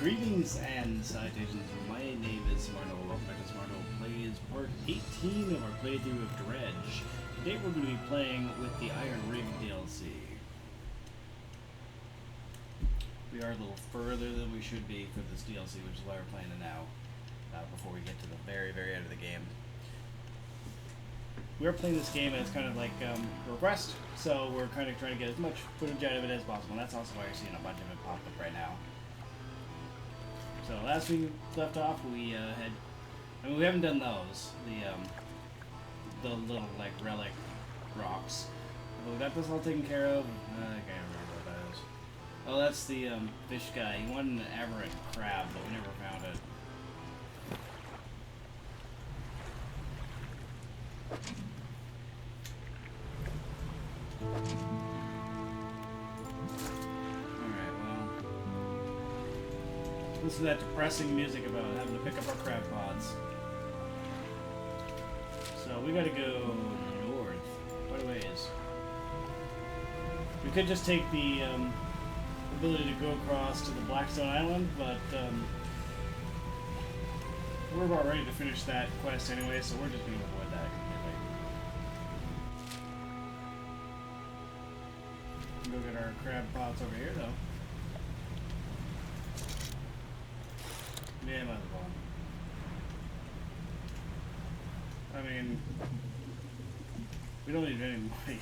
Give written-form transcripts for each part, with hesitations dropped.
Greetings and salutations. My name is Somarinoa. Welcome back to Somarinoa Plays Part 18 of our playthrough of Dredge. Today we're going to be playing with the Iron Rig DLC. We are a little further than we should be for this DLC, which is why we're playing it now, before we get to the very end of the game. We're playing this game as kind of like a request, so we're kind of trying to get as much footage out of it as possible, and that's also why you're seeing a bunch of it pop up right now. So last we left off, we we haven't done those, the little like relic rocks. But we got this all taken care of. I can't remember what that is. Oh, that's the fish guy. He wanted an aberrant crab, but we never found it. Listen to that depressing music about having to pick up our crab pods. So we gotta go north, quite a ways. We could just take the ability to go across to the Blackstone Island, but we're about ready to finish that quest anyway, so we're just gonna avoid that completely. Go get our crab pots over here, though. Yeah, might as well. I mean, we don't need any money.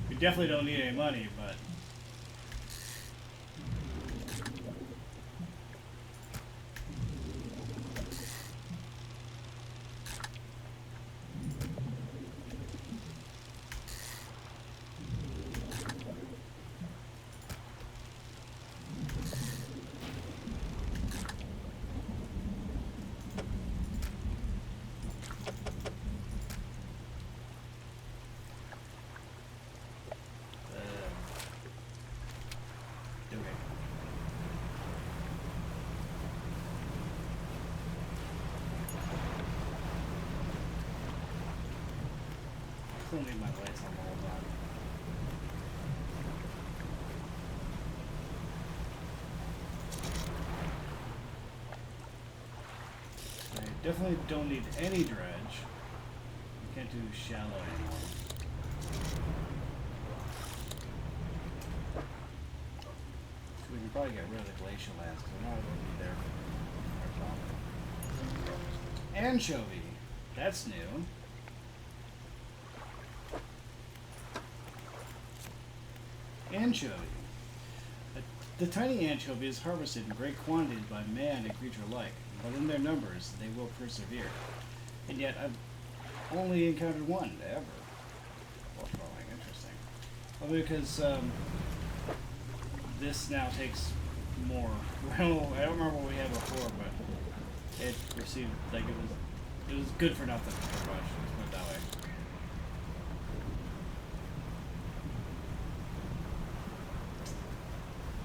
We definitely don't need any money, but... I still need my lights on the whole time. I definitely don't need any dredge. We can't do shallow anymore. We can probably get rid of the glacial lands because we're not going to be there. Anchovy. That's new. Anchovy. The tiny anchovy is harvested in great quantities by man and creature alike, but in their numbers they will persevere. And yet I've only encountered one ever. Well, probably interesting. Well, because this now takes more. I don't remember what we had before, but it received like it was good for nothing pretty much. Let's put it that way.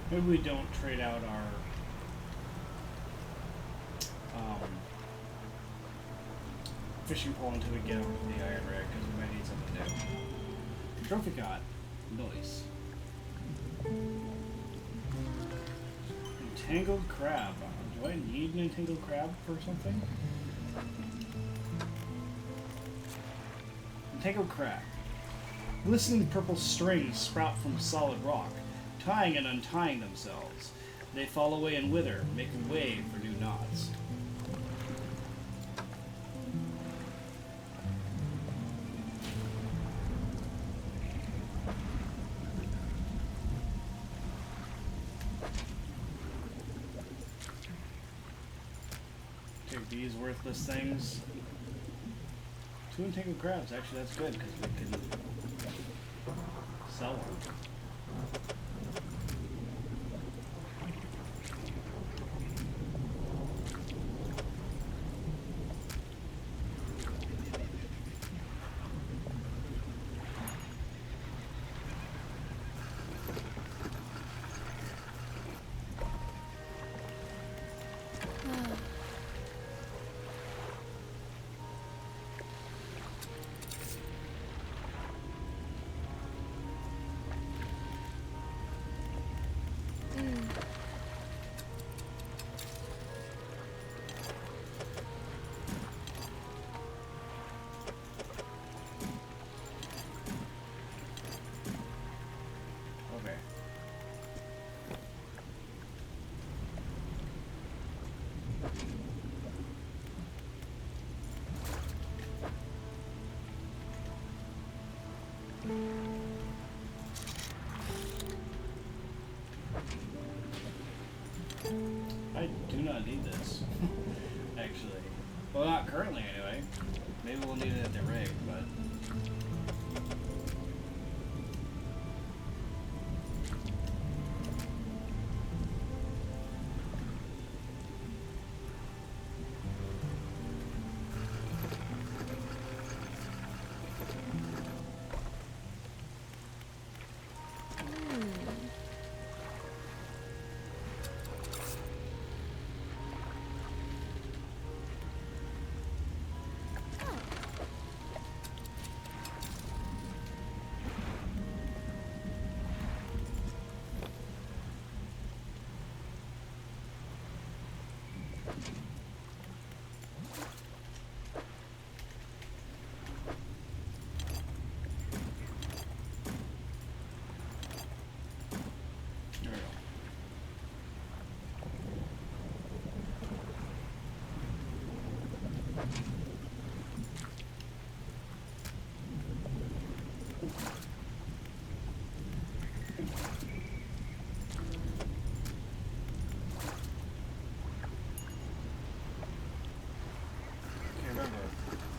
Maybe we don't trade out our fishing pole until we get over to the iron rig, because we might need something new. Trophy got nice. Entangled crab. Do I need an entangled crab for something? Entangled crab. Glistening purple strings sprout from solid rock, tying and untying themselves. They fall away and wither, making way for new knots. Take these worthless things. 2 entangled crabs. Actually, that's good because we can sell them. not need this. Actually. Well, not currently anyway. Maybe we'll need it at the rig, but...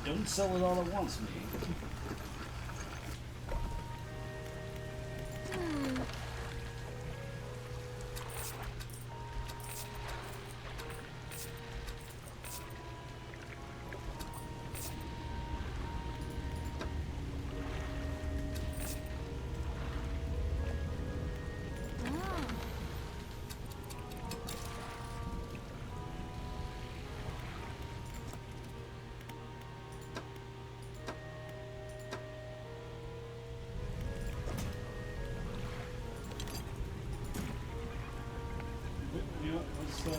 Don't sell it all at once, me. You know, let's put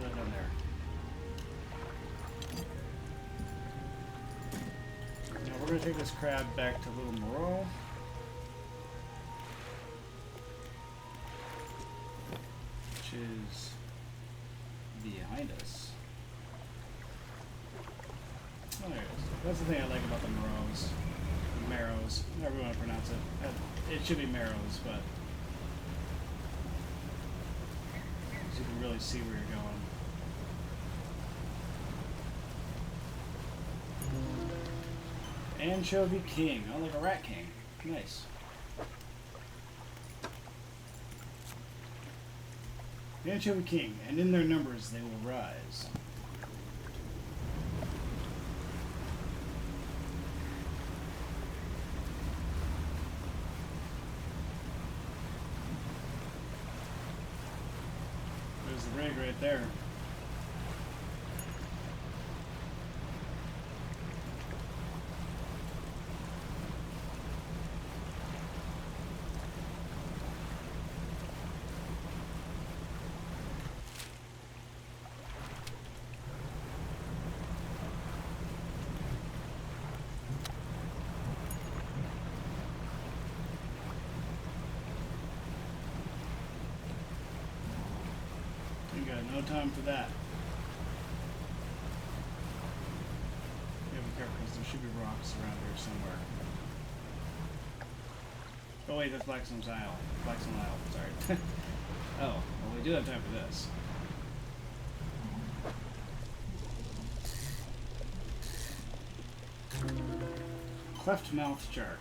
that down there. Now we're going to take this crab back to Little Moreau. Which is behind us. Oh, there it is. That's the thing I like about the Moreaus. Marrows. However you want to pronounce it. It should be Marrows, but you can really see where you're going. Anchovy King. Oh, like a rat king. Nice. The Anchovy King, and in their numbers they will rise. There's the rig right there. You got no time for that. Yeah, be careful because there should be rocks around here somewhere. Oh wait, that's Blackstone's Isle. Blackstone Isle, sorry. Oh, well we do have time for this. Cleft mouth shark.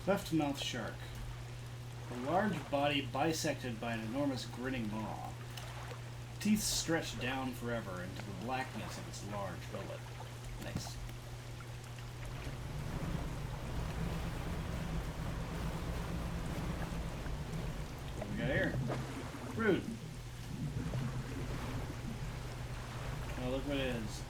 Cleft mouth shark. A large body bisected by an enormous grinning maw. Teeth stretched down forever into the blackness of its large gullet. Nice. What do we got here? Rude. Oh, look what it is.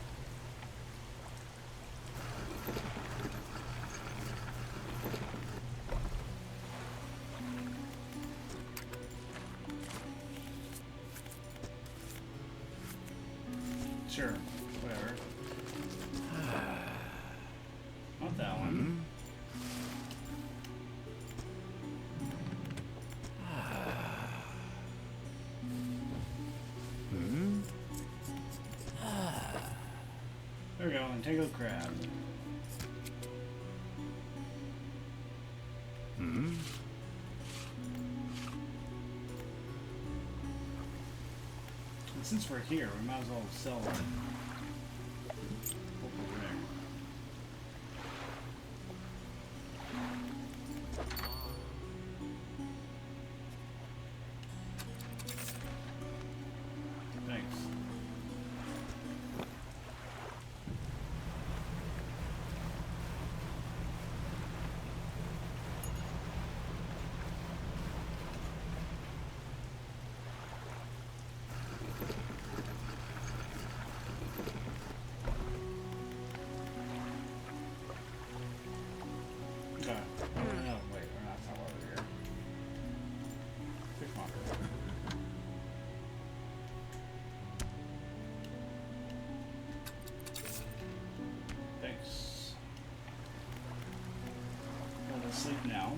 Sure, whatever. Not that one. There we go, and tangled crab. And since we're here, we might as well sell it. Thanks. No, wait, that's not why we're here. Fishmonger. Thanks. Go to sleep now.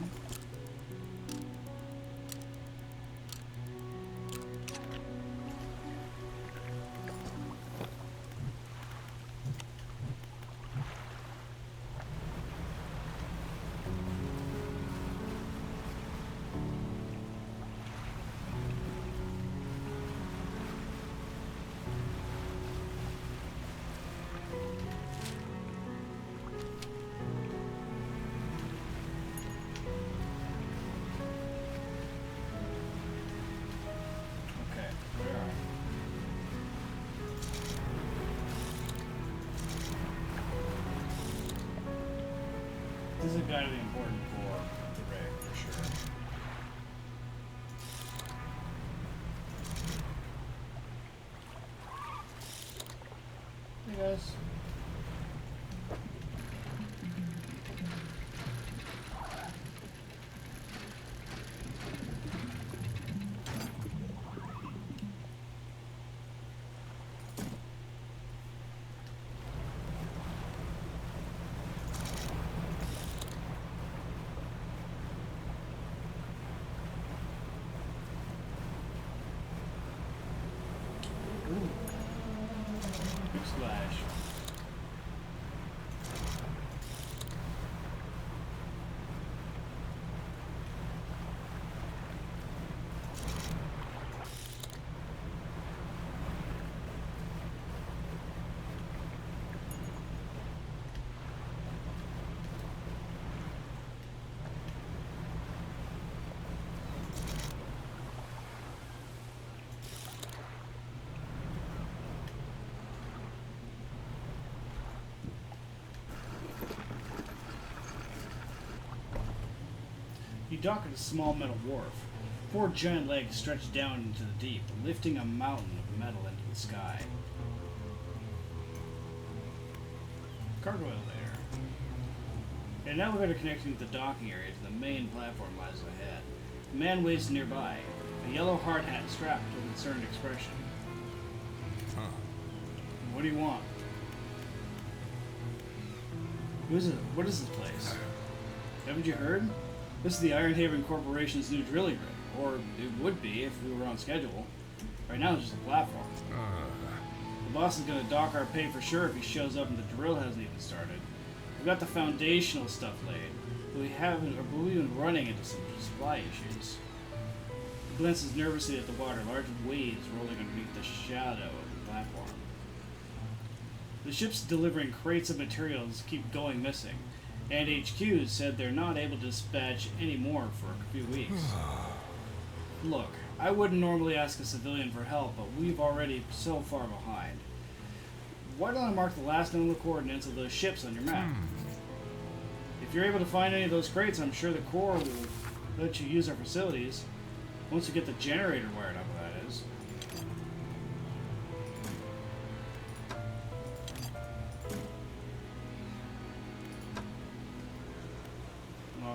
This is gotta be important for the rig, for sure. Hey guys. Big splash. You dock at a small metal wharf. 4 giant legs stretch down into the deep, lifting a mountain of metal into the sky. Cargo elevator. An elevator connecting the docking area to the main platform lies ahead. A man waits nearby, a yellow hard hat strapped with a concerned expression. Huh. What do you want? Who is it? What is this place? Haven't you heard? This is the Ironhaven Corporation's new drilling rig, or it would be if we were on schedule. Right now it's just a platform. The boss is going to dock our pay for sure if he shows up and the drill hasn't even started. We've got the foundational stuff laid, but we've been running into some supply issues. He glances nervously at the water, large waves rolling underneath the shadow of the platform. The ships delivering crates of materials keep going missing, and HQ said they're not able to dispatch any more for a few weeks. Look, I wouldn't normally ask a civilian for help, but we've already so far behind. Why don't I mark the last known coordinates of those ships on your map? If you're able to find any of those crates, I'm sure the Corps will let you use our facilities. Once you get the generator wired up, that is.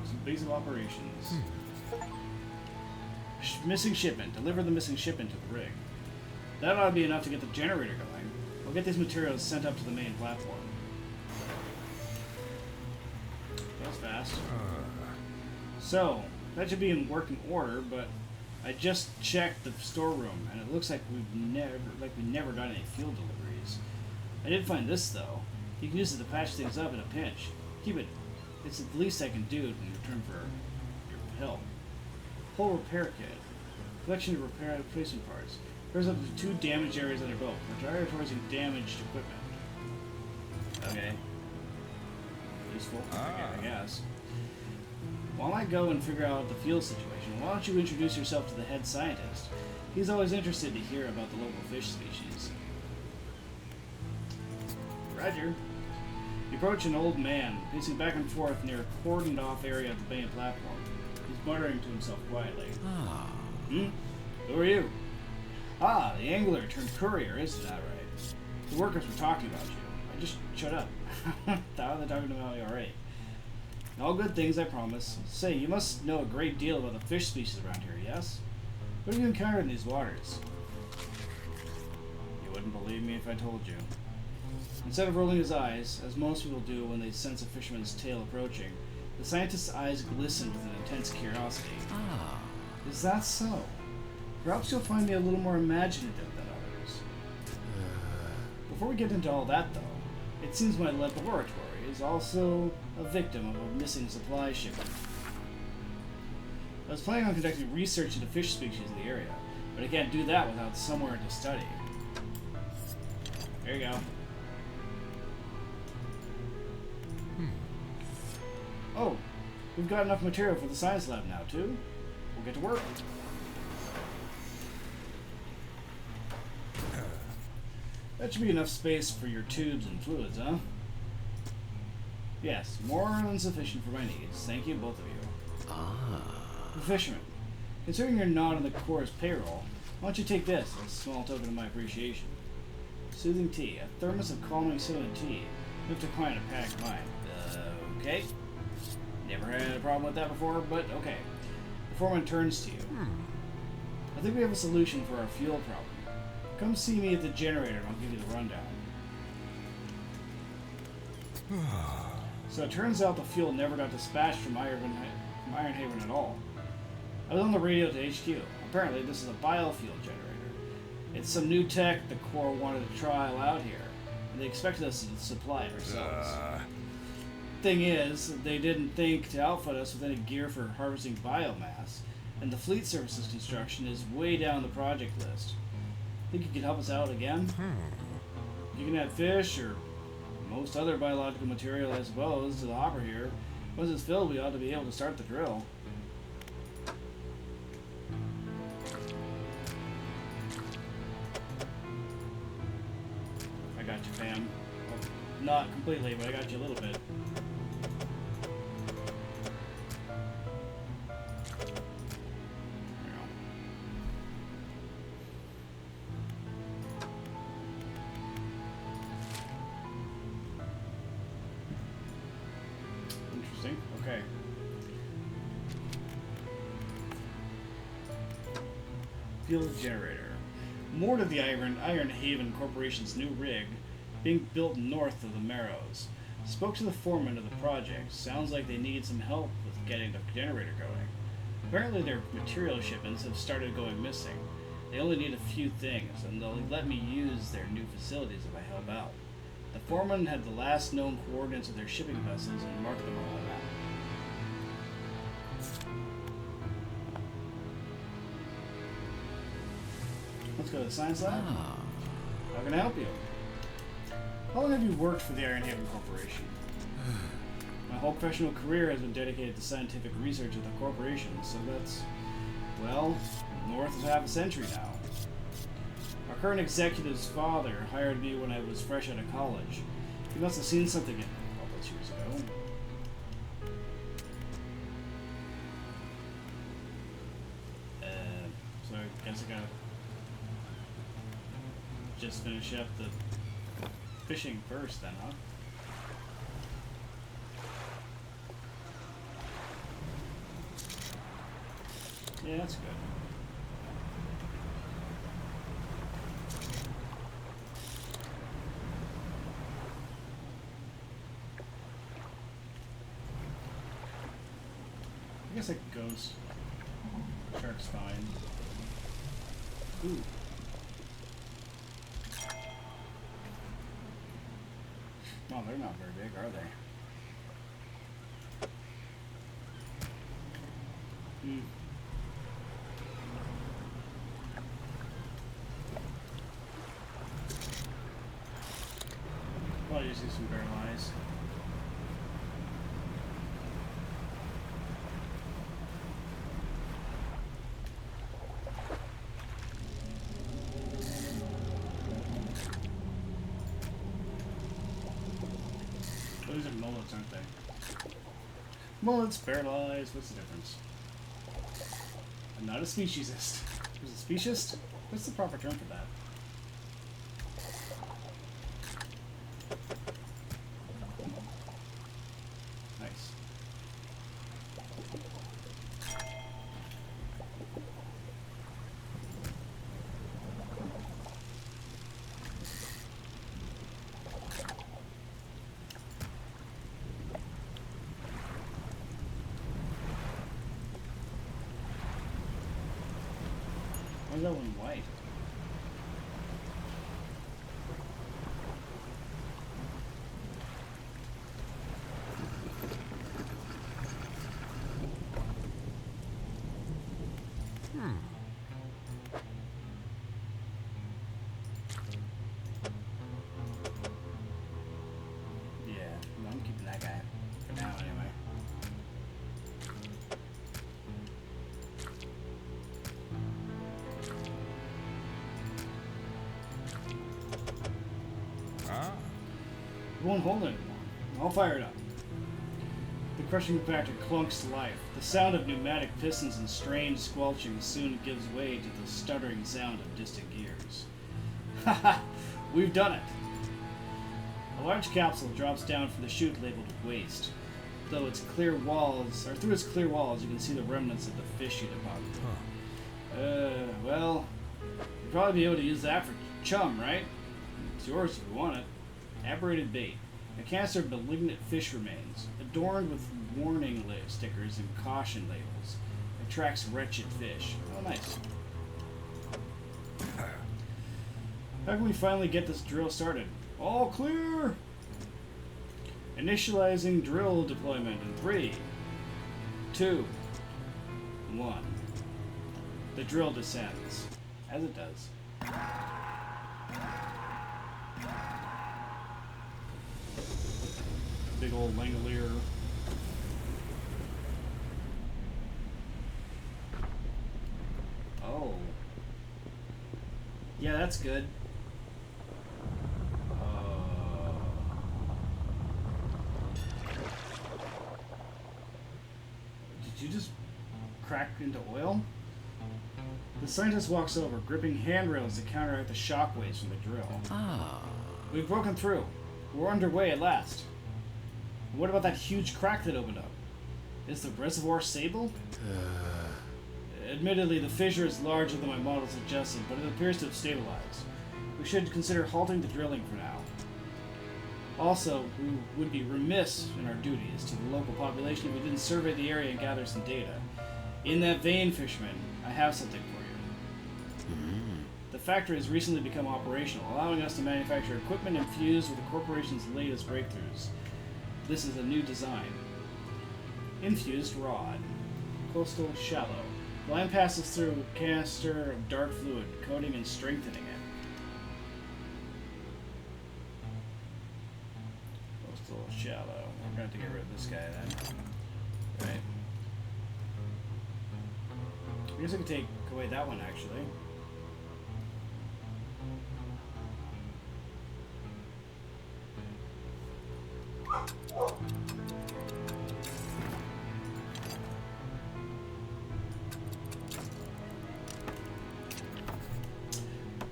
Some base of operations. Missing shipment. Deliver the missing shipment to the rig. That ought to be enough to get the generator going. We'll get these materials sent up to the main platform. That's fast. So, that should be in working order, but I just checked the storeroom, and it looks like we've never done any fuel deliveries. I did find this, though. You can use it to patch things up in a pinch. Keep it. It's the least I can do in return for help. Hull repair kit. Collection of repair replacement parts. There's up to 2 damaged areas on your boat. Retire towards damaged equipment. Okay. Useful, I guess. While I go and figure out the fuel situation, why don't you introduce yourself to the head scientist? He's always interested to hear about the local fish species. Roger. You approach an old man, pacing back and forth near a cordoned-off area of the main platform. He's muttering to himself quietly. Hmm? Who are you? Ah, the angler turned courier, isn't that right? The workers were talking about you. I just shut up. Thought they're talking about me already. All good things, I promise. Say, you must know a great deal about the fish species around here, yes? What have you encountered in these waters? You wouldn't believe me if I told you. Instead of rolling his eyes, as most people do when they sense a fisherman's tail approaching, the scientist's eyes glistened with an intense curiosity. Ah. Is that so? Perhaps you'll find me a little more imaginative than others. Before we get into all that, though, it seems my laboratory is also a victim of a missing supply shipment. I was planning on conducting research into fish species in the area, but I can't do that without somewhere to study. There you go. Oh, we've got enough material for the science lab now, too. We'll get to work. That should be enough space for your tubes and fluids, huh? Yes, more than sufficient for my needs. Thank you, both of you. Ah. The fisherman, considering you're not on the Corps' payroll, why don't you take this as a small token of my appreciation? Soothing tea, a thermos of calming cinnamon tea. You have to quiet a panicked mind. Okay. Never had a problem with that before, but okay. The foreman turns to you. I think we have a solution for our fuel problem. Come see me at the generator and I'll give you the rundown. So it turns out the fuel never got dispatched from Ironhaven at all. I was on the radio to HQ. Apparently this is a biofuel generator. It's some new tech the Corps wanted to trial out here, and they expected us to supply it ourselves. Thing is, they didn't think to outfit us with any gear for harvesting biomass, and the fleet services construction is way down the project list. Think you could help us out again? You can add fish or most other biological material, I suppose, to the hopper here. Once it's filled, we ought to be able to start the drill. I got you, fam. Well, not completely, but I got you a little bit. Okay. Fuel generator. Moored at the Ironhaven Corporation's new rig, being built north of the Marrows. Spoke to the foreman of the project. Sounds like they need some help with getting the generator going. Apparently their material shipments have started going missing. They only need a few things, and they'll let me use their new facilities if I help out. The foreman had the last known coordinates of their shipping vessels and marked them on the map. Let's go to the science lab. How can I help you? How long have you worked for the Ironhaven Corporation? My whole professional career has been dedicated to scientific research at the corporation, so that's, well, north of half a century now. Our current executive's father hired me when I was fresh out of college. He must have seen something in me all those years ago. So I guess I gotta just finish up the fishing first then, huh? Yeah, that's good. I guess it goes. Shark's fine. Ooh. Well, they're not very big, are they? Hmm. Probably just use some barrel eyes. Those are mullets, aren't they? Mullets, barrel eyes, what's the difference? I'm not a speciesist. Is it speciesist? What's the proper term for that? Nice. Why is that one white? Yeah, no, I'm keeping that guy for now anyway. Ah. It won't hold anymore. I'll fire it up. The crushing factor clunks to life. The sound of pneumatic pistons and strange squelching soon gives way to the stuttering sound of distant gears. Haha! We've done it! A large capsule drops down from the chute labeled waste. Through its clear walls, you can see the remnants of the fish you deposited. Well, you'll probably be able to use that for chum, right? It's yours if you want it. Aberrated bait. A canister of malignant fish remains, adorned with warning stickers and caution labels. Attracts wretched fish. Oh, nice. How can we finally get this drill started? All clear! Initializing drill deployment in 3, 2, 1. The drill descends. As it does. Big old Langolier. Oh. Yeah, that's good. Did you just crack into oil? The scientist walks over, gripping handrails to counteract the shockwaves from the drill. We've broken through. We're underway at last. What about that huge crack that opened up? Is the reservoir stable? Admittedly, the fissure is larger than my model suggested, but it appears to have stabilized. We should consider halting the drilling for now. Also, we would be remiss in our duties to the local population if we didn't survey the area and gather some data. In that vein, fisherman, I have something for you. The factory has recently become operational, allowing us to manufacture equipment infused with the corporation's latest breakthroughs. This is a new design. Infused rod. Coastal shallow. Line passes through a canister of dark fluid, coating and strengthening it. Coastal shallow. We're going to have to get rid of this guy then. Right. I guess I could take away that one actually.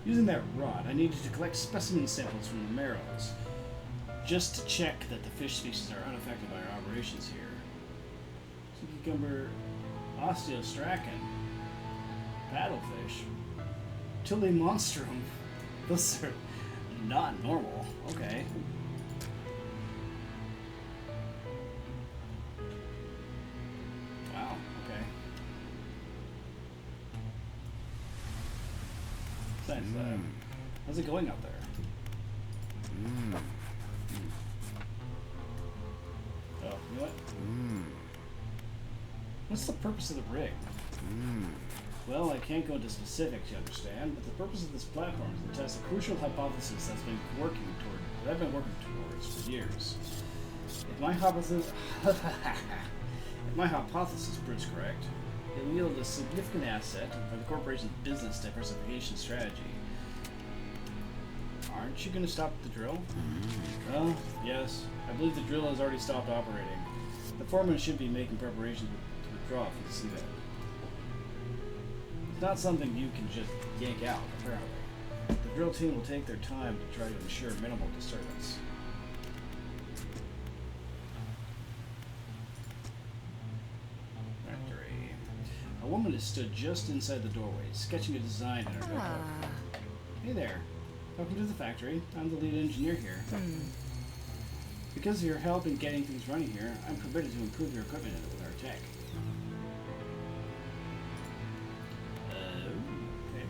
Using that rod, I needed to collect specimen samples from the marrows, just to check that the fish species are unaffected by our operations here. Sea cucumber, osteostrachan, paddlefish, Tilly monstrum. Those are not normal. Okay. Wow. Okay. Thanks. How's it going out there? Oh, you know what? What's the purpose of the rig? Well, I can't go into specifics, you understand, but the purpose of this platform is to test a crucial hypothesis that I've been working towards for years. If my hypothesis proves correct, it will yield a significant asset for the corporation's business diversification strategy. Aren't you going to stop the drill? Oh, yes. I believe the drill has already stopped operating. The foreman should be making preparations to withdraw from the seabed. It's not something you can just yank out, apparently. The drill team will take their time to try to ensure minimal disturbance. Factory. A woman has stood just inside the doorway, sketching a design in her notebook. Hey there. Welcome to the factory. I'm the lead engineer here. Because of your help in getting things running here, I'm permitted to improve your equipment with our tech. Okay.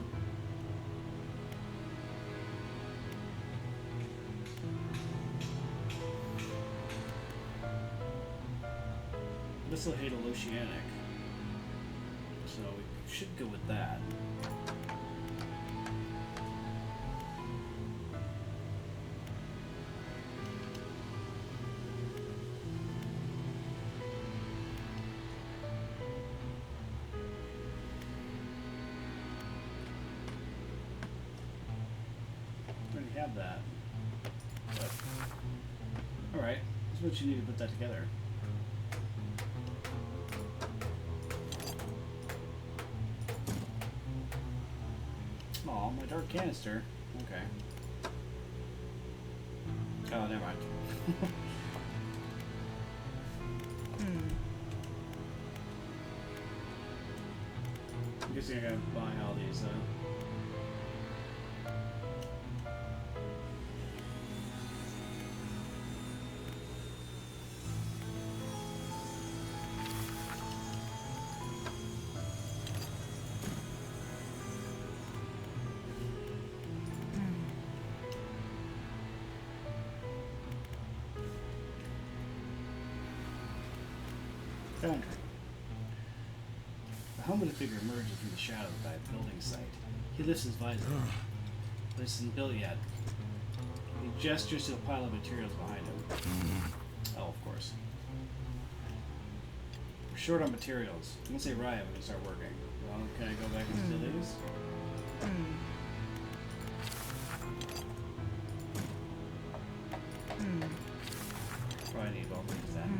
Missile Hadal Oceanic. So we should go with that. Have that. But alright, that's what you need to put that together. Aw, my dark canister. Okay. Oh, never mind. I'm guessing I gotta buy all these, Foundry. The helmeted figure emerges from the shadow by a building site. He lifts his visor, but it isn't built yet. He gestures to a pile of materials behind him. Oh, of course. We're short on materials. Once they arrive, we can start working. Well, can I go back and steal these? Probably need both of these then.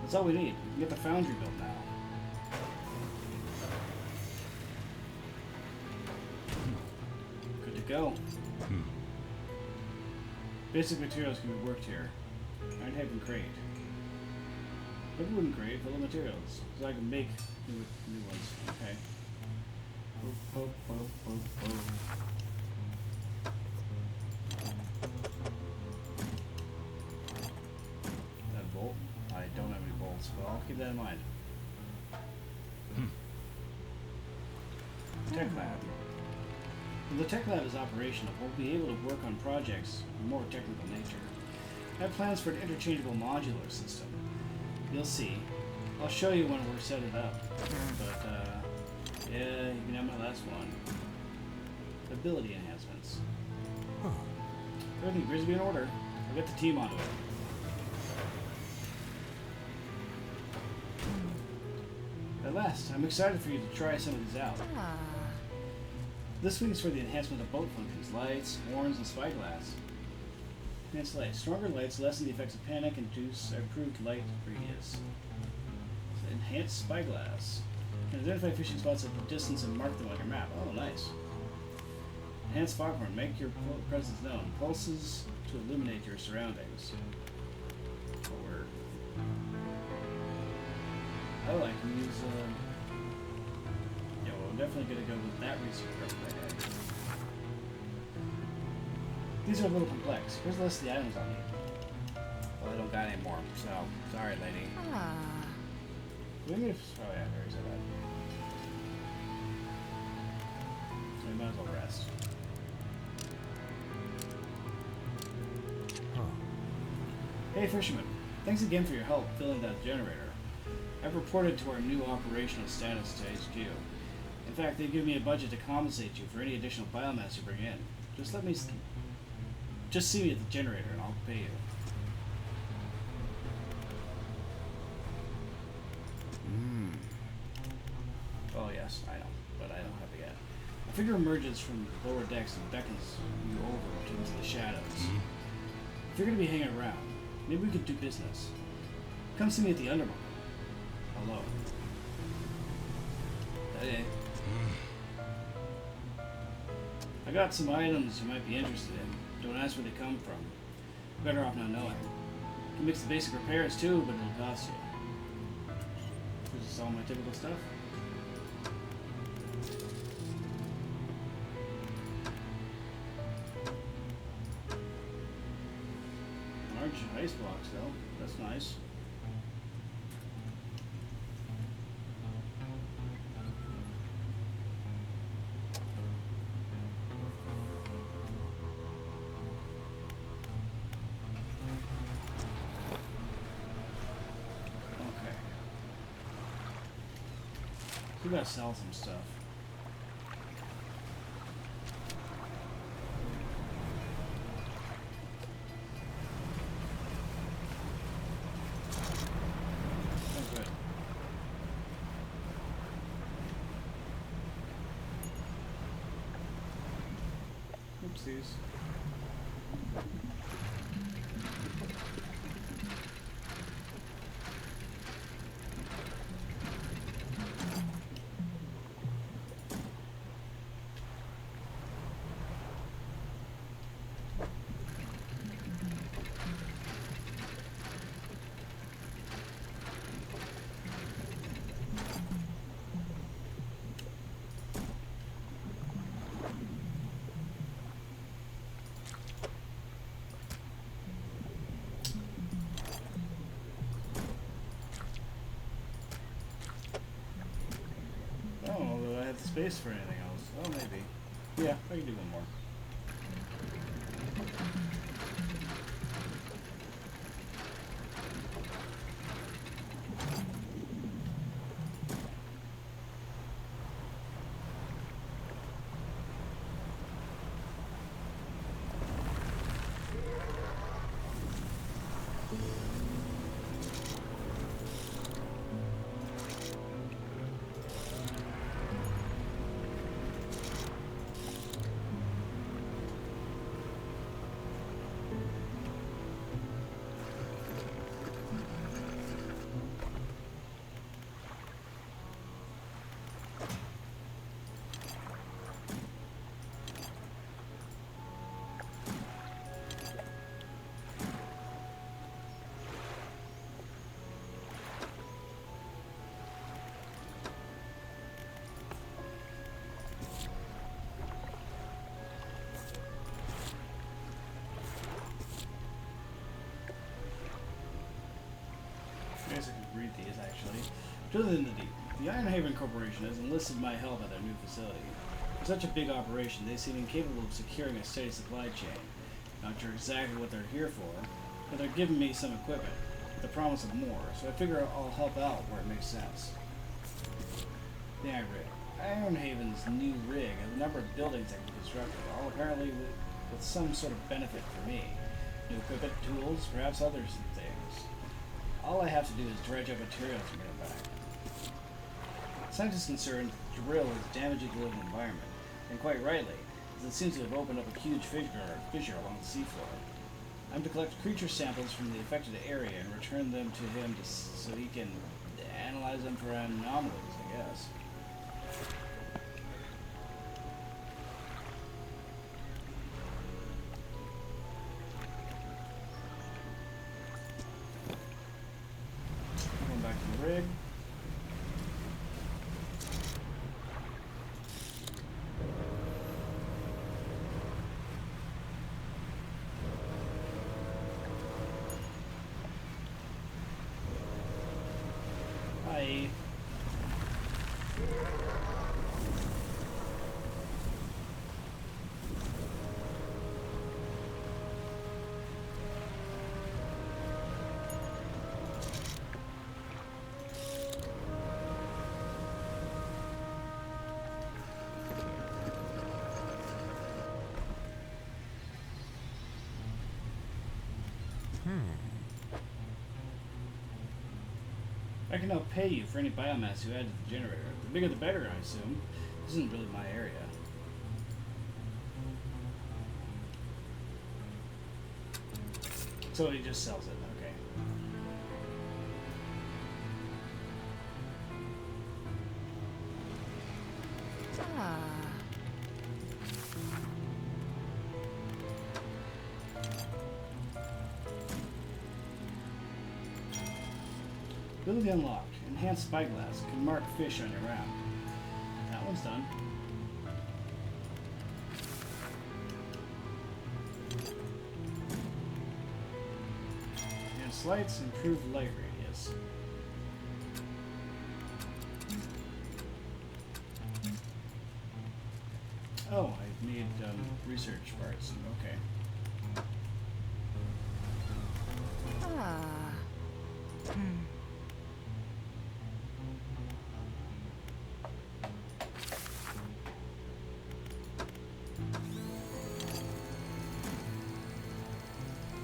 That's all we need. We can get the foundry built now. Good to go. Basic materials can be worked here. Iron head and crate. Maybe wooden crate full of materials, so I can make new ones. Okay. That bolt. I don't have any bolts, but I'll keep that in mind. Tech lab. When the tech lab is operational, we'll be able to work on projects of more technical nature. I have plans for an interchangeable modular system. You'll see. I'll show you when we're set it up. But, yeah, you can have my last one. Ability enhancements. Everything appears to be in order. I'll get the team onto it. At last, I'm excited for you to try some of these out. This week is for the enhancement of boat functions, lights, horns, and spyglass. Enhanced lights. Stronger lights lessen the effects of panic and induce improved light radius. Enhanced spyglass. You can identify fishing spots at a distance and mark them on your map. Oh, nice. Enhanced foghorn. Make your presence known. Pulses to illuminate your surroundings. Forward. Oh, I can use, yeah, well, I'm definitely going to go with that research right ahead. These are a little complex. Here's the list of the items I'll need. Well, I don't got any more, so sorry, lady. Maybe if, oh yeah, there is that. So we might as well rest. Hey fisherman, thanks again for your help filling that generator. I've reported to our new operational status to HQ. In fact, they've given me a budget to compensate you for any additional biomass you bring in. Just see me at the generator and I'll pay you. Oh yes, I know, but I don't have it yet. A figure emerges from the lower decks and beckons you over into the shadows. If you're going to be hanging around, maybe we could do business. Come see me at the Undermine. Hello. Hey. I got some items you might be interested in. Don't ask where they come from. Better off not knowing. You can mix the basic repairs too, but it'll cost you. This is all my typical stuff. Large ice blocks though. That's nice. We gotta sell some stuff. Oh, good. Oopsies. Space for anything else. Oh, maybe. Yeah, I can do one more. I guess I could read these actually. To the Ironhaven Corporation has enlisted my help at their new facility. For such a big operation, they seem incapable of securing a steady supply chain. Not sure exactly what they're here for, but they're giving me some equipment, with the promise of more, so I figure I'll help out where it makes sense. The Ironhaven's new rig has a number of buildings that can be constructed, all apparently with some sort of benefit for me. New equipment, tools, perhaps others and things. All I have to do is dredge up materials and bring them back. Scientists concerned the drill is damaging the living environment, and quite rightly, as it seems to have opened up a huge fissure along the seafloor. I'm to collect creature samples from the affected area and return them to him so he can analyze them for anomalies, I guess. Going back to the rig. Hi. can now pay you for any biomass you add to the generator. The bigger the better, I assume. This isn't really my area. So he just sells it, okay. Ability unlocked. Enhanced spyglass. Can mark fish on your map. That one's done. Enhanced lights. Improved light radius. Oh, I need research parts. Okay.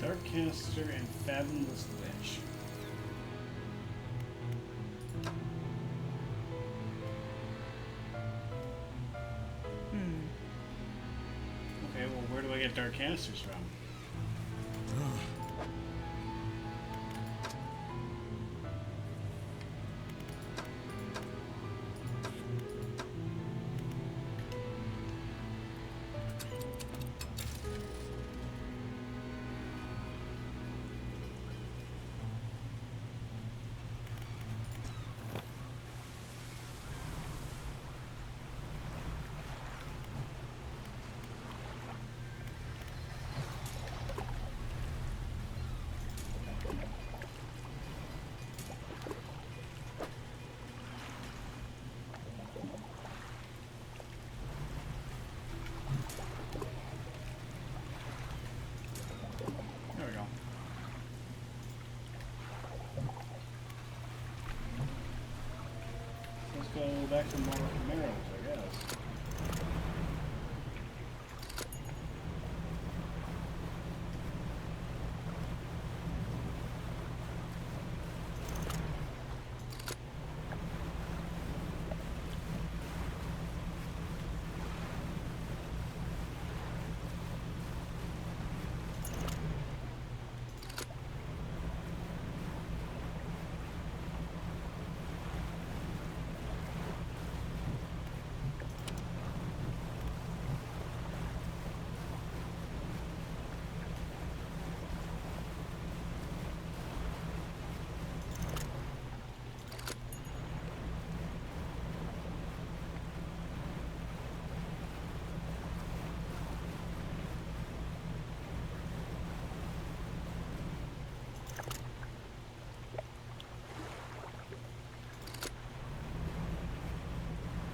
Dark canister and fathomless witch. Okay, well, where do I get dark canisters from? There we go. Let's go back to more Camaros, I guess.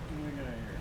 What do we got here?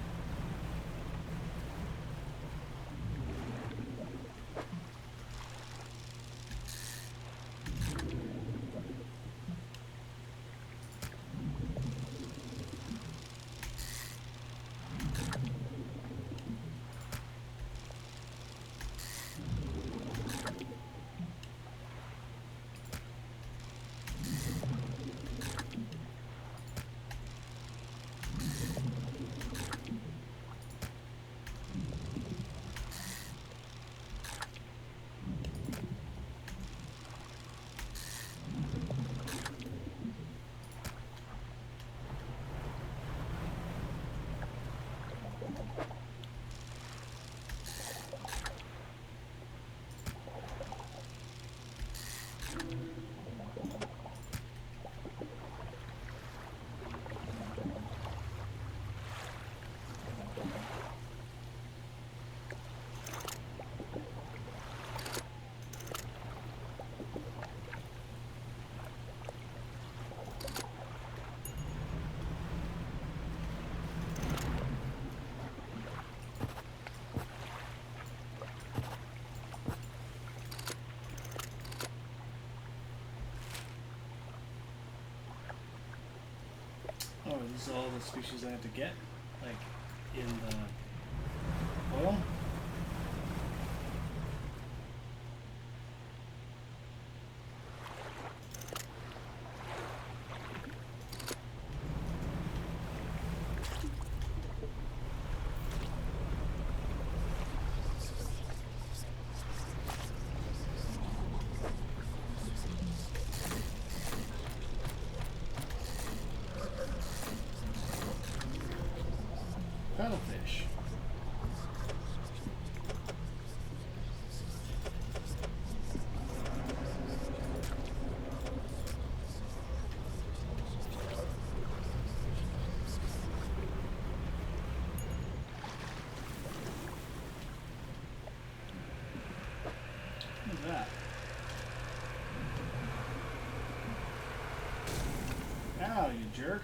Oh, these are all the species I have to get, like in the oil. Cuttlefish. What's that? Ow, you jerk.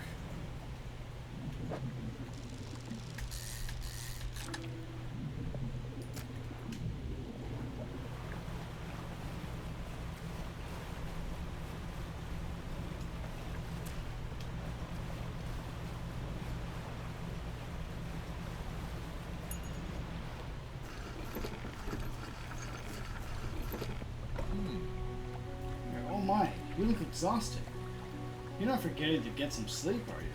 Oh my, you look exhausted. You're not forgetting to get some sleep, are you?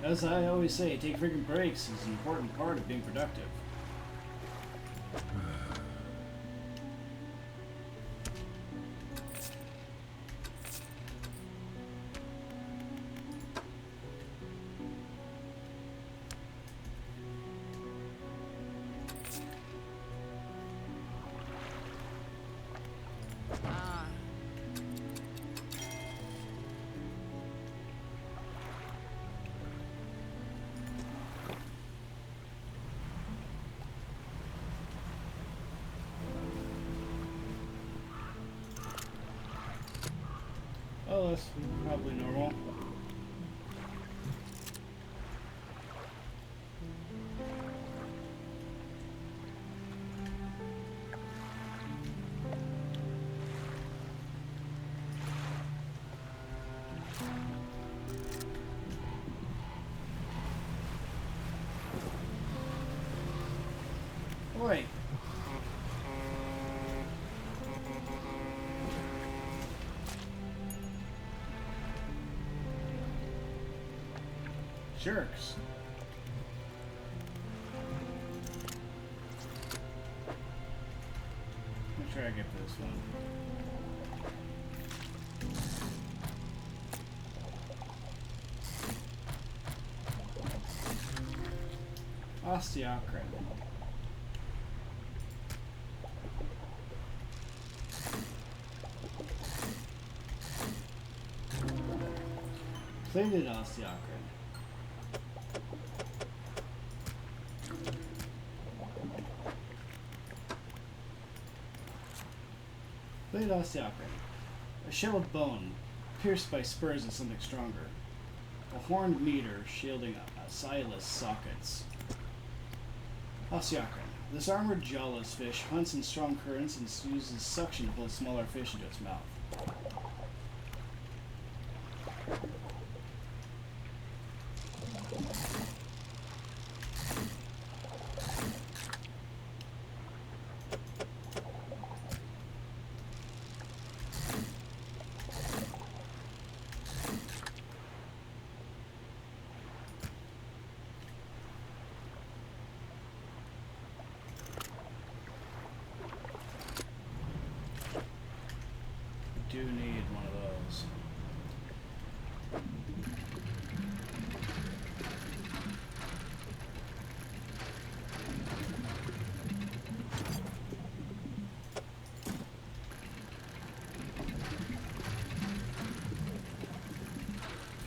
As I always say, take freaking breaks is an important part of being productive. Oh, that's probably normal. Wait. Jerks. Let me try to get this one. Osteocrin. Plated osteocrin. Plated osteocrin. A shell of bone, pierced by spurs and something stronger. A horned meter shielding soulless sockets. Osteocrin. This armored jawless fish hunts in strong currents and uses suction to pull smaller fish into its mouth. Do need one of those.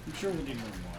I'm sure we'll need one more.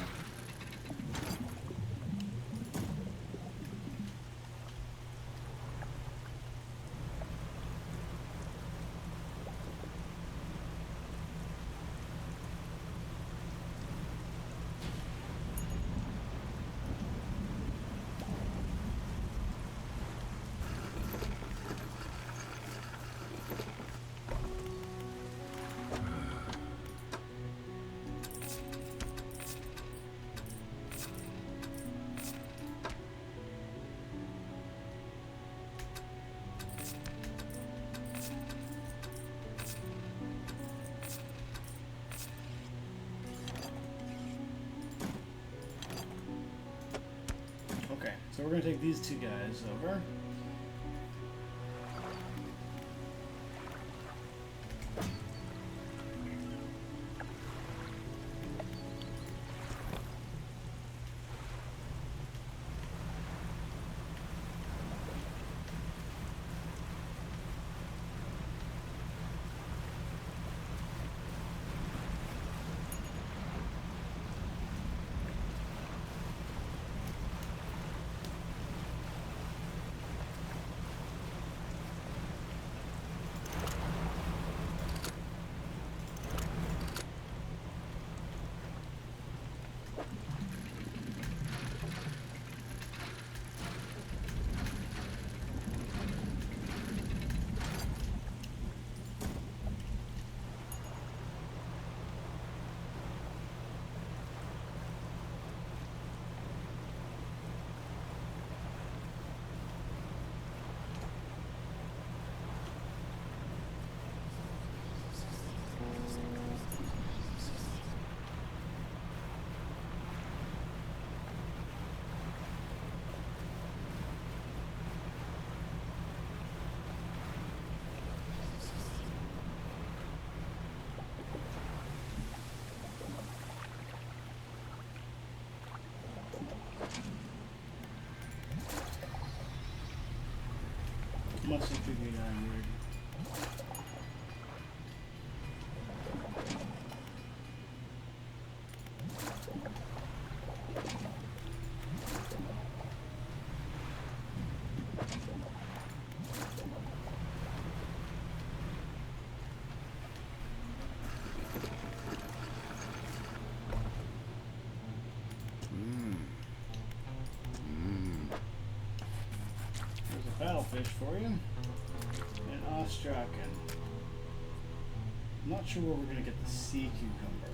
Okay, so we're going to take these two guys over. Must have figured out weird. Paddlefish for you. And Ostraken. I'm not sure where we're going to get the sea cucumber.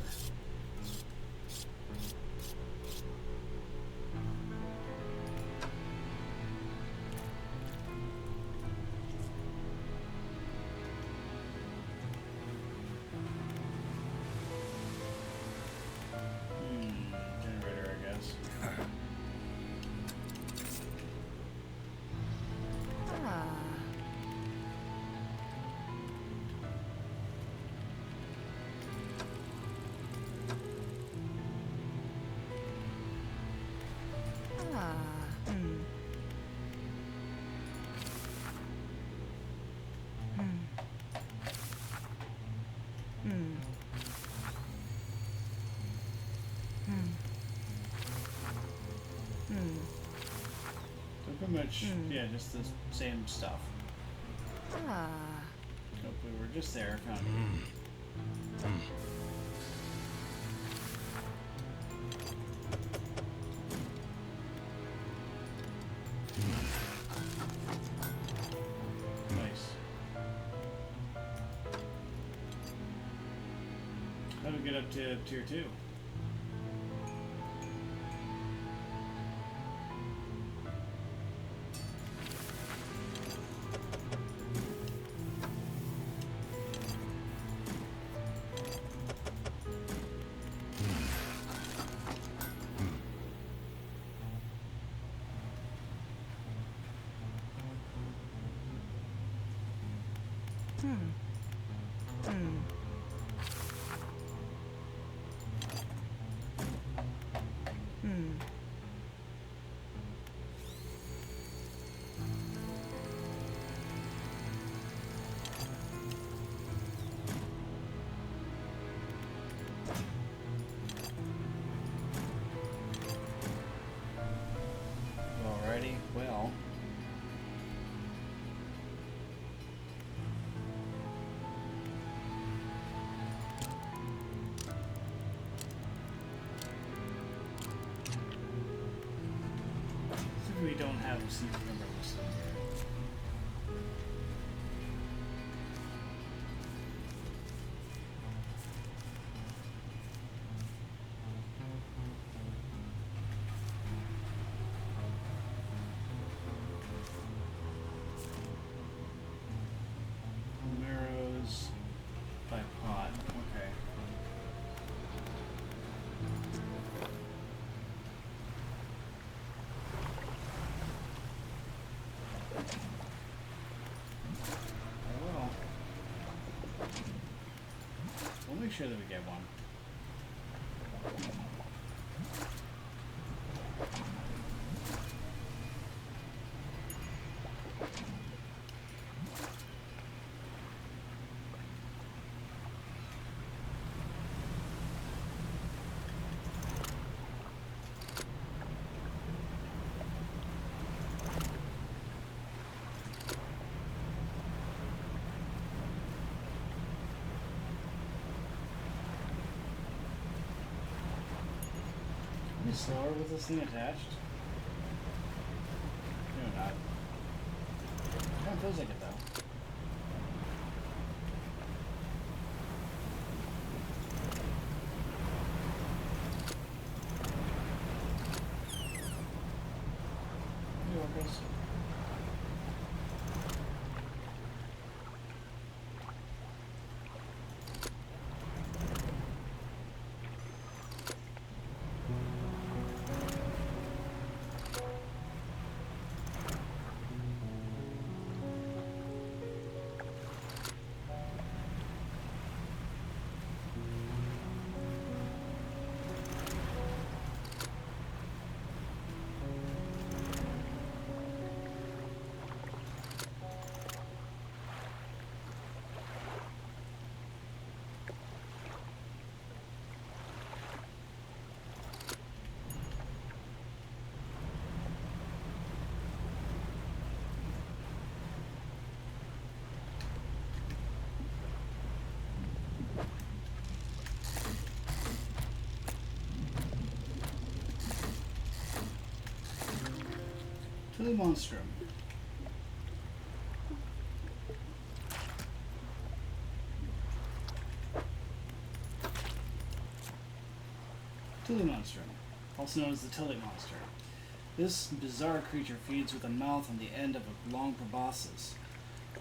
Generator, I guess. So pretty much, yeah, just the same stuff. Hope we were just there, found it. Nice. How do we get up to tier 2? Alrighty, well. We don't have a sea cucumber listed here. Marrows by pot. Okay. We'll make sure that we get one. Slower with this thing attached? No, not. It kind of feels like it though. Hey, Orcas. To the monstrum. To the monstrum, also known as the Tilly monster. This bizarre creature feeds with a mouth on the end of a long proboscis.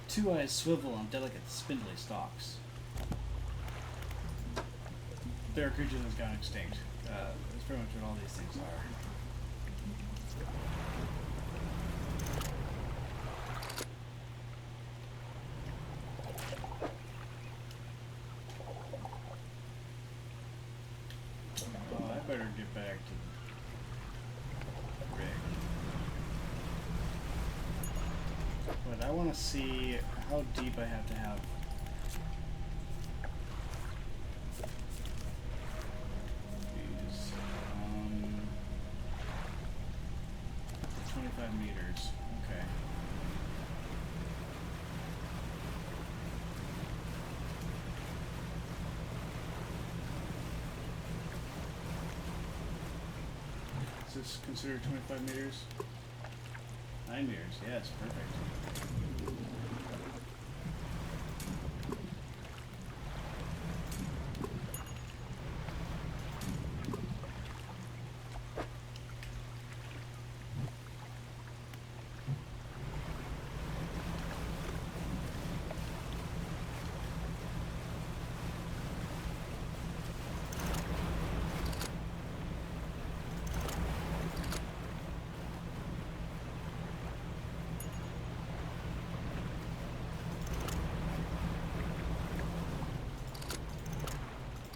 Two eyes swivel on delicate, spindly stalks. They're a creature that's gone extinct. That's pretty much what all these things are. Oh, I better get back to the rig. But I want to see how deep I have to have. These, 25 meters. Okay. Is this considered 25 meters? 9 meters, yes, perfect.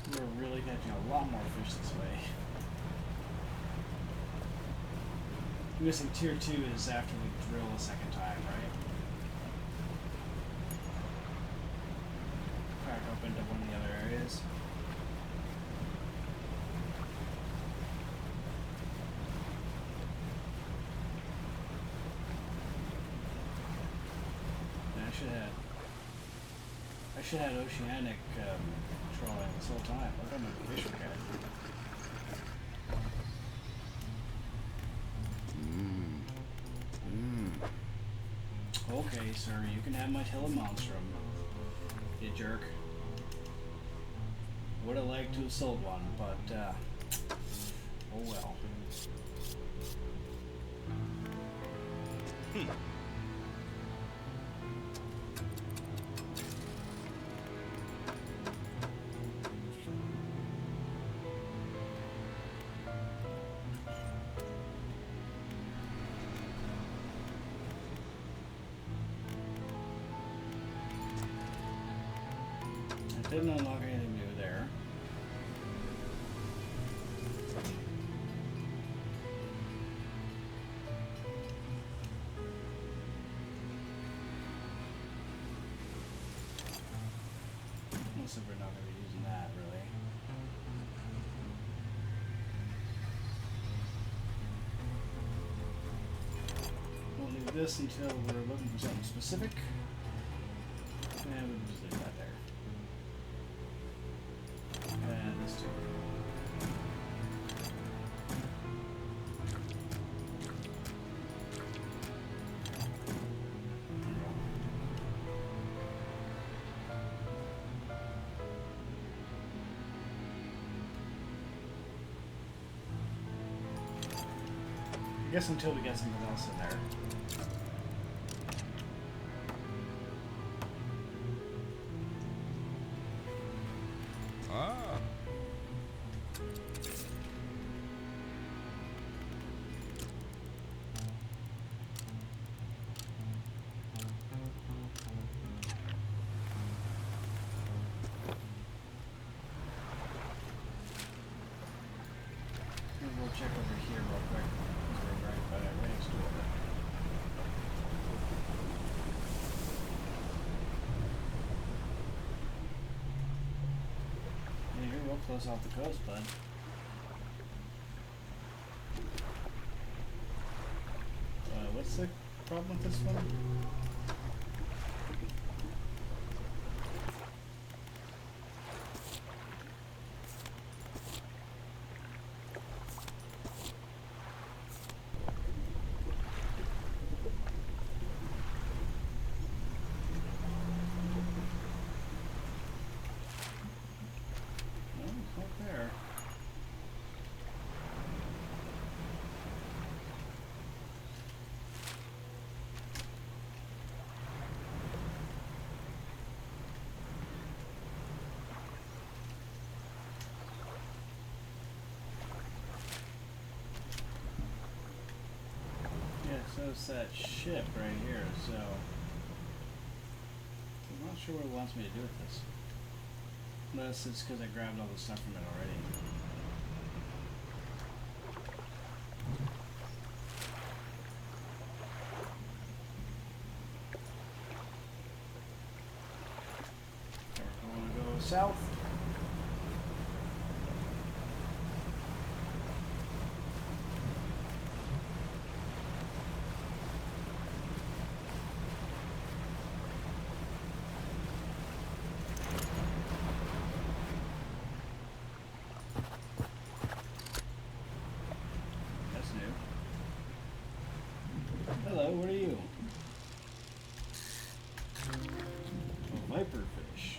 We're really catching a lot more fish this way. I'm guessing tier 2 is after we drill a second time, right? Crack open to one of the other areas. And I should have had oceanic trolling this whole time. Look at my fish guy. Okay, sir, you can have my telemonstrum, you jerk. Would have liked to have sold one, but, oh well. Didn't unlock anything new there. Most of we're not going to be using that, really. We'll leave this until we're looking for something specific. And we'll just leave that there. And this too. I guess until we get something else in there. We'll check over here real quick. We're right next to it. Yeah, you're real close off the coast, bud. What's the problem with this one? So it's that ship right here, so I'm not sure what it wants me to do with this. Unless it's because I grabbed all the stuff from it already. We're going to go south. Hello, what are you? A viperfish.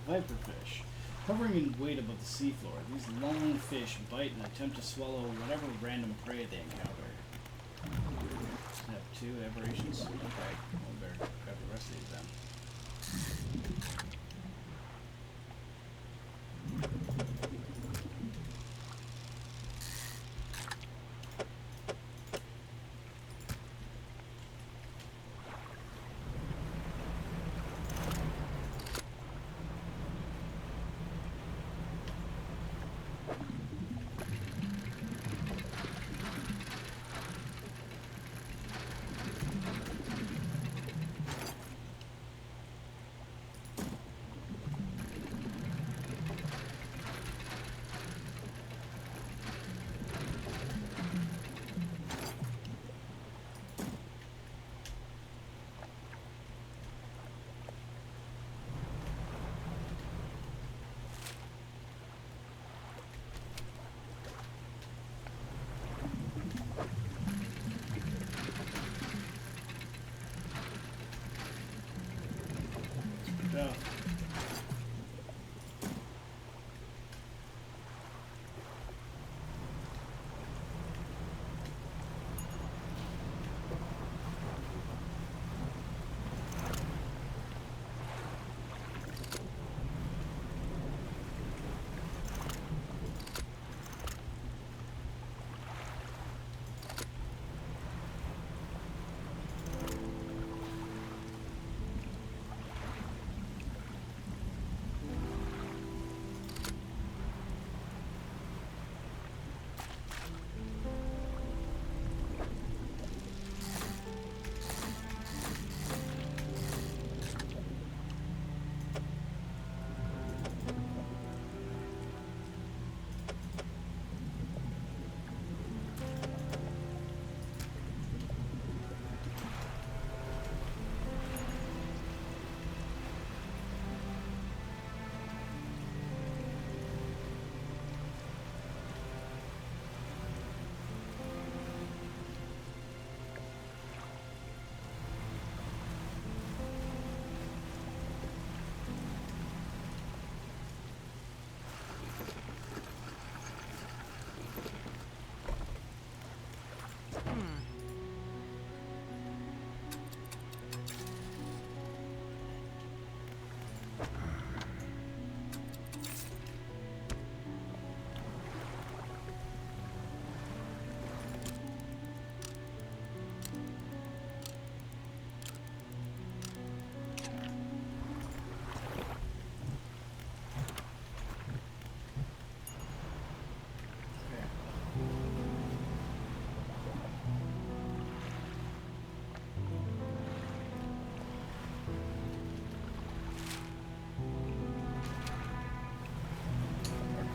Viperfish. Hovering in weight above the seafloor, these long fish bite and attempt to swallow whatever random prey they encounter. I have 2 aberrations? Okay, well, better grab the rest of these then. Go.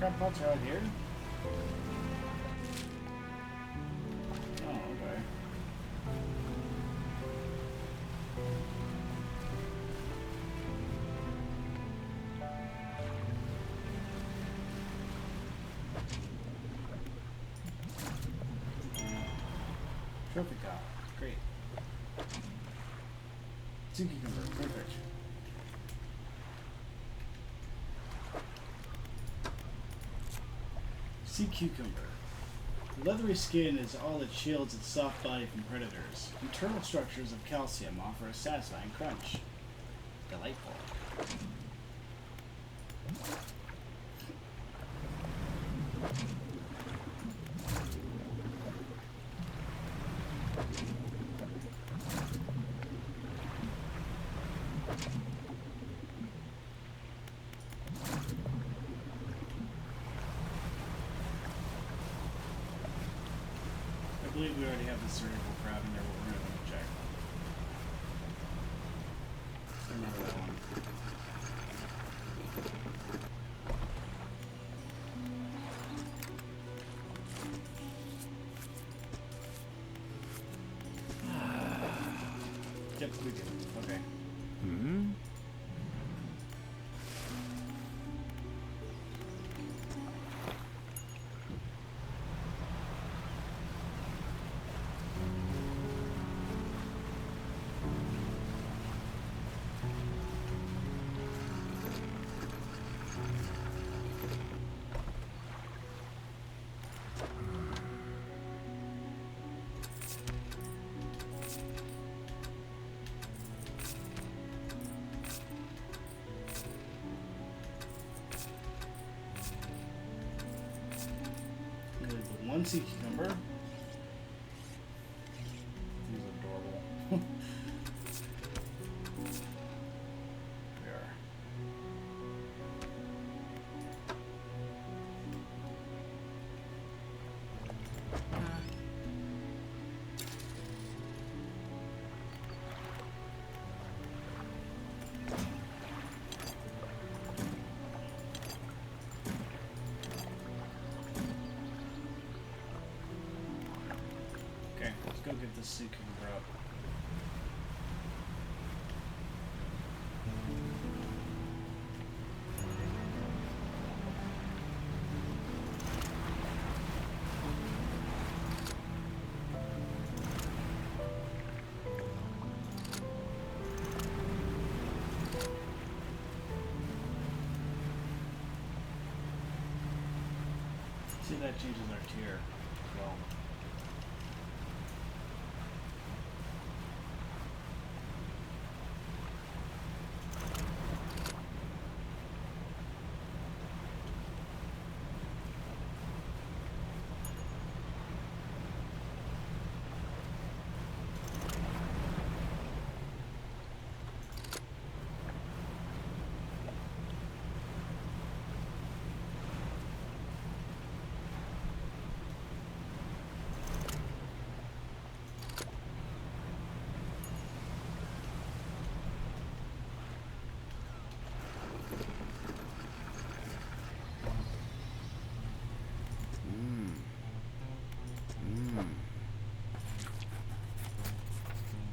Crab pots are out here? Oh, okay. Trophy cow. Great. Sea cucumber. Perfect. Sea cucumber. The leathery skin is all that shields its soft body from predators. Internal structures of calcium offer a satisfying crunch. Delightful. believe we already have the surgical crab in there, but we're going to check. Remember that one. Yep, we do. Okay. Hmm? One sea cucumber. He's adorable. There. Okay, let's go get this sea cucumber up. See, that changes our tier as well.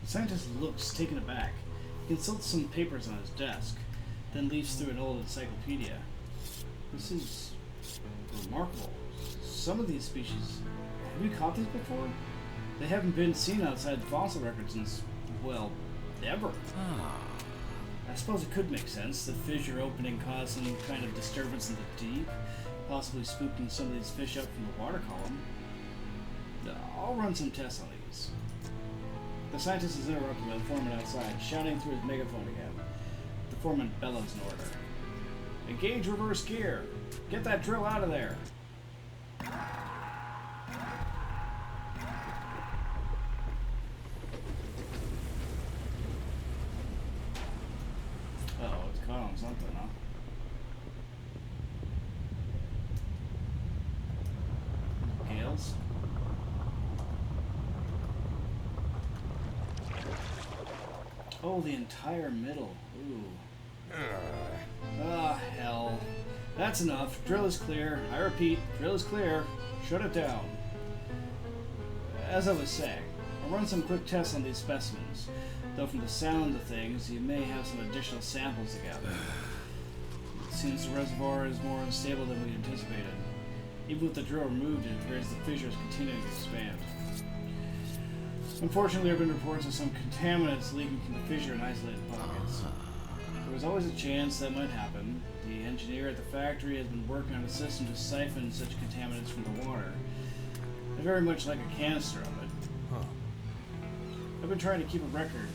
The scientist looks taken aback. He consults some papers on his desk, then leafs through an old encyclopedia. This is remarkable. Some of these species... Have you caught these before? They haven't been seen outside fossil records since, well, ever. I suppose it could make sense. The fissure opening caused some kind of disturbance in the deep, possibly spooking some of these fish up from the water column. I'll run some tests on these. The scientist is interrupted by the foreman outside, shouting through his megaphone again. The foreman bellows an order. Engage reverse gear! Get that drill out of there! Uh-oh, it's caught on something, huh? Gales? Oh, the entire middle. Ooh. Ah, hell. That's enough. Drill is clear. I repeat, drill is clear. Shut it down. As I was saying, I'll run some quick tests on these specimens. Though from the sound of things, you may have some additional samples to gather. It seems the reservoir is more unstable than we anticipated. Even with the drill removed, it appears the fissure is continuing to expand. Unfortunately, there have been reports of some contaminants leaking from the fissure in isolated pockets. There was always a chance that might happen. The engineer at the factory has been working on a system to siphon such contaminants from the water. They're very much like a canister of it. I've been trying to keep a record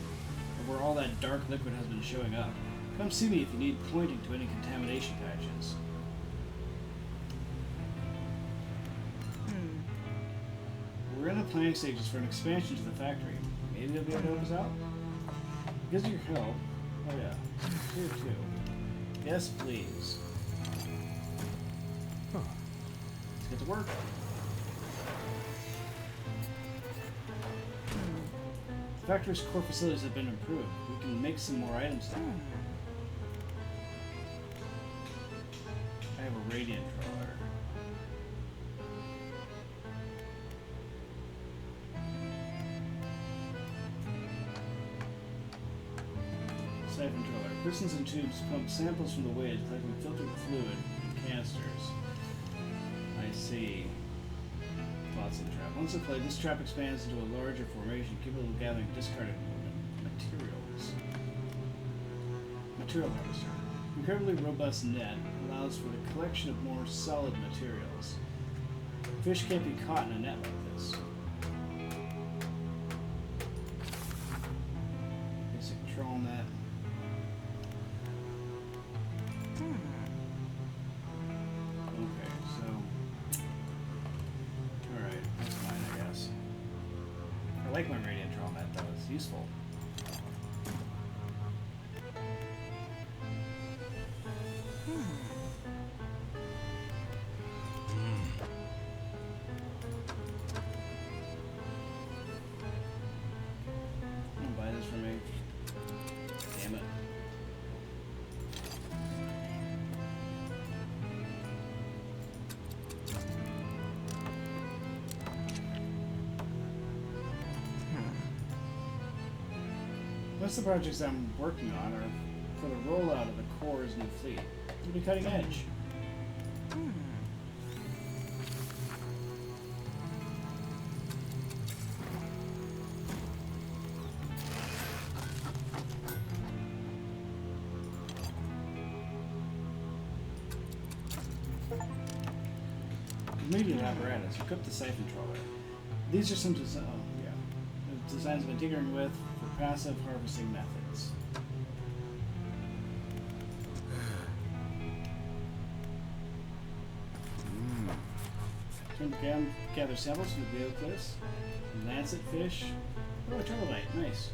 of where all that dark liquid has been showing up. Come see me if you need pointing to any contamination patches. We're in the planning stages for an expansion to the factory. Maybe you'll be able to help us out? Because of your help. Oh yeah. Here too. Yes, please. Let's get to work. factory's core facilities have been improved. We can make some more items now. I have a radiant trawler. Siphon trawler. Pistons and tubes pump samples from the waves, collecting filtered fluid in canisters. I see. Lots of trap. Once deployed, this trap expands into a larger formation, capable of gathering discarded materials. Material harvester. Incredibly robust net allows for the collection of more solid materials. Fish can't be caught in a net like this. Basic trawl net. Okay, so alright, that's fine, I guess. I like my radiant trawl net though, it's useful. Buy this for me. Damn it. Most of the projects I'm working on are for the rollout of the Corps' new fleet. It'll be cutting edge. Immediate apparatus. Equip the siphon trawler. These are some designs I've been tinkering with for passive harvesting methods. Gather samples from the Geoclifs. Lancet fish. Oh, a turtlebite. Nice.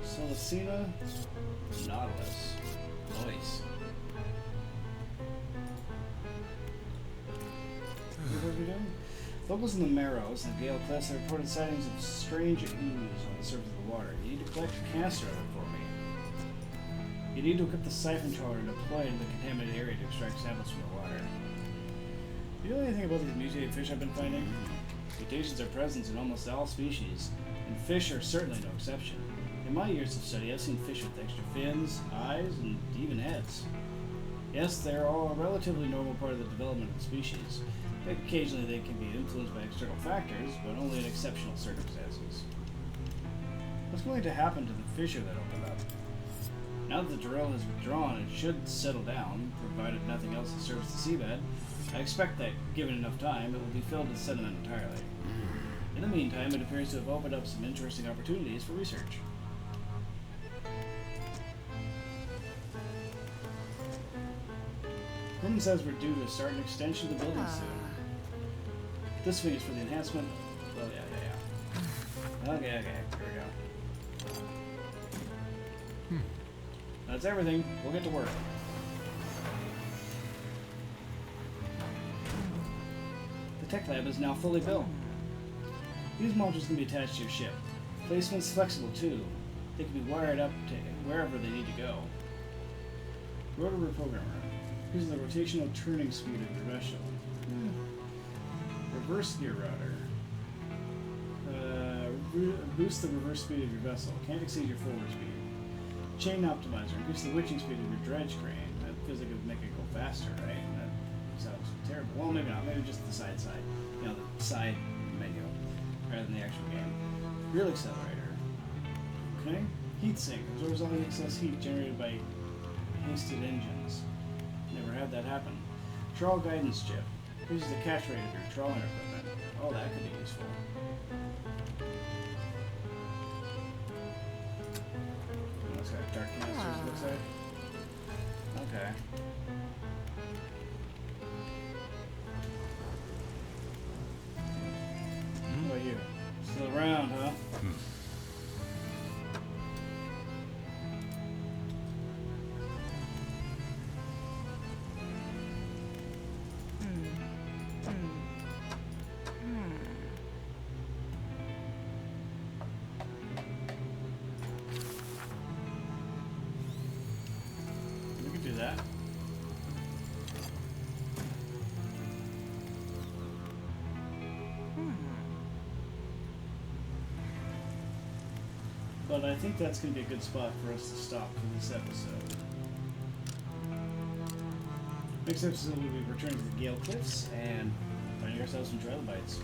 Solicina. Nautilus. Nice. What are we doing? Locals in the Marrows and the Gale Cliffs have reported sightings of strange ooze on the surface of the water. You need to collect a canister of it for me. You need to equip the siphon trawler and deploy it into the contaminated area to extract samples from the water. Do you know anything about these mutated fish I've been finding? Mutations are present in almost all species, and fish are certainly no exception. In my years of study, I've seen fish with extra fins, eyes, and even heads. Yes, they're all a relatively normal part of the development of the species. Occasionally they can be influenced by external factors, but only in exceptional circumstances. What's going to happen to the fissure that opened up? Now that the drill has withdrawn, it should settle down, provided nothing else disturbs the seabed. I expect that, given enough time, it will be filled with sediment entirely. In the meantime, it appears to have opened up some interesting opportunities for research. Herman says we're due to start an extension of the building soon. This wing is for the enhancement. Well, yeah. Okay, here we go. That's everything. We'll get to work. The tech lab is now fully built. These modules can be attached to your ship. Placement's flexible too. They can be wired up to wherever they need to go. Rotor reprogrammer. Here's the rotational turning speed of your vessel. Reverse gear router. Boost the reverse speed of your vessel. Can't exceed your forward speed. Chain optimizer. Increase the witching speed of your dredge crane. That feels like it would make it go faster, right? That sounds terrible. Well, maybe not. Maybe just the side. You know, the side menu rather than the actual game. Real accelerator. Okay. Heat sink. Absorbs all the excess heat generated by hasted engines. Never had that happen. Trawl guidance chip. Increases the catch rate of your trawling equipment. Oh, that could be useful. That's got dark canisters, it looks like. Okay. What about you? Still around, huh? But I think that's going to be a good spot for us to stop for this episode. Next episode, we'll be returning to the Gale Cliffs and finding ourselves some trilobites.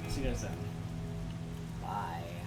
See you guys then. Bye.